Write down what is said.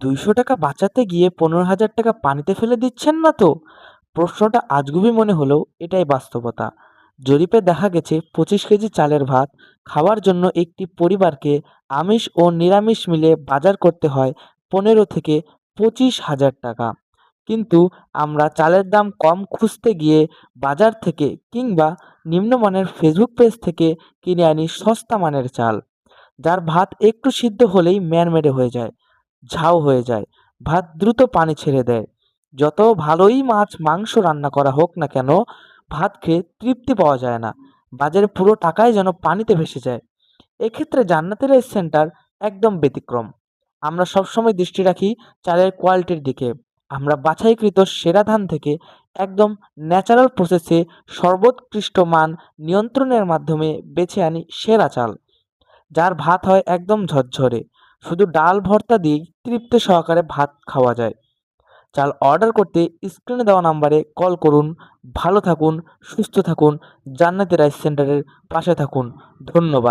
200 টাকা বাঁচাতে গিয়ে 15,000 টাকা পানিতে ফেলে দিচ্ছেন না তো? প্রশ্নটা আজগুবি মনে হলেও এটাই বাস্তবতা। জরিপে দেখা গেছে 25 কেজি চালের ভাত খাওয়ার জন্য একটি পরিবারকে আমিষ ও নিরামিষ মিলে বাজার করতে হয় 15 থেকে 25 হাজার টাকা। কিন্তু আমরা চালের দাম কম খুঁজতে গিয়ে বাজার থেকে কিংবা নিম্নমানের ফেসবুক পেজ থেকে কিনে আনি সস্তা মানের চাল, যার ভাত একটু সিদ্ধ হলেই ম্যাড়মেড়ে হয়ে যায়, ঝাউ হয়ে যায়, ভাত দ্রুত পানি ছেড়ে দেয়। যত ভালোই মাছ মাংস রান্না করা হোক না কেন, ভাত খেয়ে তৃপ্তি পাওয়া যায় না। বাজারে পুরো টাকাই যেন পানিতে ভেসে যায়। এক্ষেত্রে জান্নাতি রাইস সেন্টার একদম ব্যতিক্রম। আমরা সবসময় দৃষ্টি রাখি চালের কোয়ালিটির দিকে। আমরা বাছাইকৃত সেরা ধান থেকে একদম ন্যাচারাল প্রসেসে সর্বোৎকৃষ্ট মান নিয়ন্ত্রণের মাধ্যমে বেছে আনি সেরা চাল, যার ভাত হয় একদম ঝরঝরে। শুধু ডাল ভর্তা দিয়েই তৃপ্তি সহকারে ভাত খাওয়া যায়। চাল অর্ডার করতে স্ক্রিনে দেওয়া নাম্বারে কল করুন। ভালো থাকুন, সুস্থ থাকুন, জান্নাতি রাইস সেন্টারের পাশে থাকুন। ধন্যবাদ।